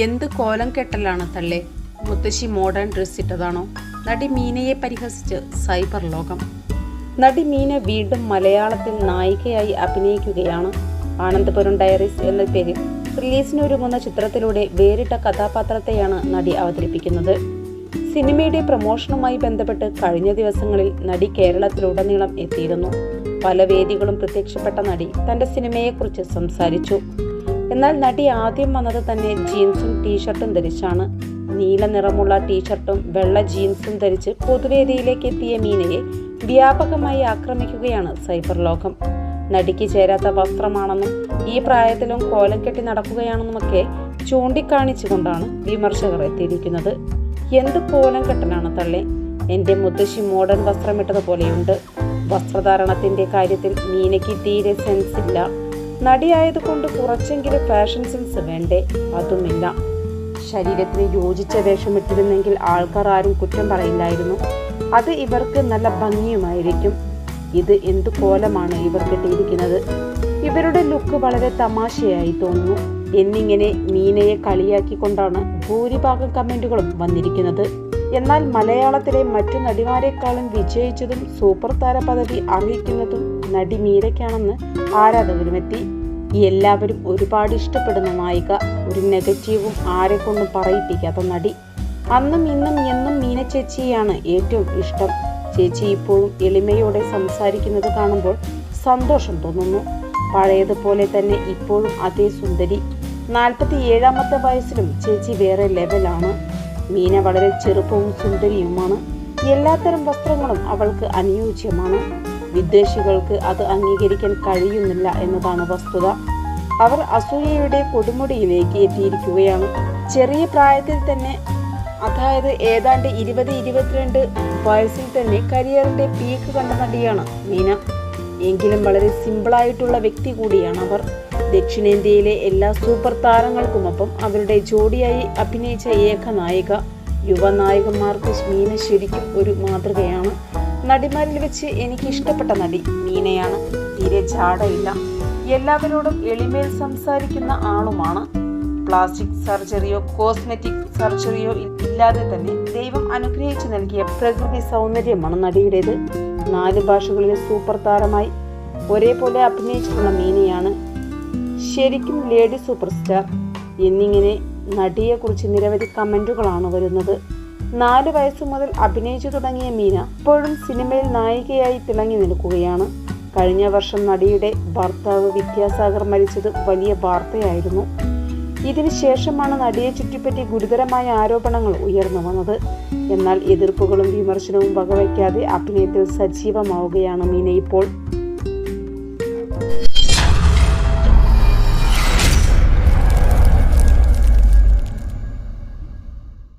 എന്ത് കോലം കെട്ടലാണ് തള്ളേ, മുത്തശ്ശി മോഡേൺ ഡ്രസ് ഇട്ടതാണോ? നടി മീനയെ പരിഹസിച്ച് സൈബർ ലോകം. നടി മീന വീണ്ടും മലയാളത്തിൽ നായികയായി അഭിനയിക്കുകയാണ്. ആനന്ദപുരം ഡയറീസ് എന്ന പേരിൽ റിലീസിനൊരുങ്ങുന്ന ചിത്രത്തിലൂടെ വേറിട്ട കഥാപാത്രത്തെയാണ് നടി അവതരിപ്പിക്കുന്നത്. സിനിമയുടെ പ്രമോഷനുമായി ബന്ധപ്പെട്ട് കഴിഞ്ഞ ദിവസങ്ങളിൽ നടി കേരളത്തിലുടനീളം എത്തിയിരുന്നു. പല വേദികളും പ്രത്യക്ഷപ്പെട്ട നടി തന്റെ സിനിമയെക്കുറിച്ച് സംസാരിച്ചു. എന്നാൽ നടി ആദ്യം വന്നത് തന്നെ ജീൻസും ടീഷർട്ടും ധരിച്ചാണ്. നീല നിറമുള്ള ടീഷർട്ടും വെള്ള ജീൻസും ധരിച്ച് പൊതുവേദിയിലേക്ക് എത്തിയ മീനയെ വ്യാപകമായി ആക്രമിക്കുകയാണ് സൈബർ ലോകം. നടിക്ക് ചേരാത്ത വസ്ത്രമാണെന്നും ഈ പ്രായത്തിലും കോലം കെട്ടി നടക്കുകയാണെന്നുമൊക്കെ ചൂണ്ടിക്കാണിച്ചുകൊണ്ടാണ് വിമർശകർ എത്തിയിരിക്കുന്നത്. എന്ത് കോലം കെട്ടലാണ് തള്ളേ, എൻ്റെ മുത്തശ്ശി മോഡേൺ വസ്ത്രമിട്ടതുപോലെയുണ്ട്. വസ്ത്രധാരണത്തിന്റെ കാര്യത്തിൽ മീനയ്ക്ക് തീരെ സെൻസ് ഇല്ല. നടിയായതുകൊണ്ട് കുറച്ചെങ്കിലും ഫാഷൻ സെൻസ് വേണ്ടേ? അതുമില്ല. ശരീരത്തിന് യോജിച്ച വേഷമിട്ടിരുന്നെങ്കിൽ ആൾക്കാർ ആരും കുറ്റം പറയില്ലായിരുന്നു. അത് ഇവർക്ക് നല്ല ഭംഗിയുമായിരിക്കും. ഇത് എന്തു കോലമാണ് ഇവർ കിട്ടിയിരിക്കുന്നത്. ഇവരുടെ ലുക്ക് വളരെ തമാശയായി തോന്നുന്നു എന്നിങ്ങനെ മീനയെ കളിയാക്കിക്കൊണ്ടാണ് ഭൂരിഭാഗം കമന്റുകളും വന്നിരിക്കുന്നത്. എന്നാൽ മലയാളത്തിലെ മറ്റു നടിമാരെക്കാളും വിജയിച്ചതും സൂപ്പർ താര പദവി അർഹിക്കുന്നതും നടി മീനയ്ക്കാണെന്ന് ആരാധകരുമെത്തി. എല്ലാവരും ഒരുപാട് ഇഷ്ടപ്പെടുന്ന നായിക, ഒരു നെഗറ്റീവും ആരെക്കൊണ്ടും പറയിപ്പിക്കാത്ത നടി. അന്നും ഇന്നും എന്നും മീന ചേച്ചിയാണ് ഏറ്റവും ഇഷ്ടം. ചേച്ചി ഇപ്പോഴും എളിമയോടെ സംസാരിക്കുന്നത് കാണുമ്പോൾ സന്തോഷം തോന്നുന്നു. പഴയതുപോലെ തന്നെ ഇപ്പോഴും അതേ സുന്ദരി. 47ാമത്തെ വയസ്സിലും ചേച്ചി വേറെ ലെവലാണ്. മീന വളരെ ചെറുപ്പവും സുന്ദരിയുമാണ്. എല്ലാത്തരം വസ്ത്രങ്ങളും അവൾക്ക് അനുയോജ്യമാണ്. വിദ്വേഷികൾക്ക് അത് അംഗീകരിക്കാൻ കഴിയുന്നില്ല എന്നതാണ് വസ്തുത. അവർ അസൂയയുടെ കൊടുമുടിയിലേക്ക് എത്തിയിരിക്കുകയാണ്. ചെറിയ പ്രായത്തിൽ തന്നെ, അതായത് ഏതാണ്ട് 20-22 വയസ്സിൽ തന്നെ കരിയറിന്റെ പീക്ക് കണ്ട നടിയാണ് മീന. എങ്കിലും വളരെ സിമ്പിളായിട്ടുള്ള വ്യക്തി കൂടിയാണ് അവർ. ദക്ഷിണേന്ത്യയിലെ എല്ലാ സൂപ്പർ താരങ്ങൾക്കുമൊപ്പം അവരുടെ ജോഡിയായി അഭിനയിച്ച ഏക നായിക. യുവനായകന്മാർക്ക് മീന ശരിക്കും ഒരു മാതൃകയാണ്. നടിമാരിൽ വെച്ച് എനിക്ക് ഇഷ്ടപ്പെട്ട നടി മീനയാണ്. തീരെ ജാടയില്ല. എല്ലാവരോടും എളിമയിൽ സംസാരിക്കുന്ന ആളുമാണ്. പ്ലാസ്റ്റിക് സർജറിയോ കോസ്മെറ്റിക് സർജറിയോ ഇല്ലാതെ തന്നെ ദൈവം അനുഗ്രഹിച്ചു നൽകിയ പ്രകൃതി സൗന്ദര്യമാണ് നടിയുടേത്. 4 ഭാഷകളിലെ സൂപ്പർ താരമായി ഒരേപോലെ അഭിനയിച്ചിട്ടുള്ള മീനയാണ് ശരിക്കും ലേഡി സൂപ്പർ സ്റ്റാർ എന്നിങ്ങനെ നടിയെക്കുറിച്ച് നിരവധി കമന്റുകളാണ് വരുന്നത്. 4 വയസ്സു മുതൽ അഭിനയിച്ചു തുടങ്ങിയ മീന ഇപ്പോഴും സിനിമയിൽ നായികയായി തിളങ്ങി നിൽക്കുകയാണ്. കഴിഞ്ഞ വർഷം നടിയുടെ ഭർത്താവ് വിദ്യാസാഗർ മരിച്ചത് വലിയ വാർത്തയായിരുന്നു. ഇതിനു ശേഷമാണ് നടിയെ ചുറ്റിപ്പറ്റി ഗുരുതരമായ ആരോപണങ്ങൾ ഉയർന്നു വന്നത്. എന്നാൽ എതിർപ്പുകളും വിമർശനവും വകവയ്ക്കാതെ അഭിനയത്തിൽ സജീവമാവുകയാണ് മീന ഇപ്പോൾ.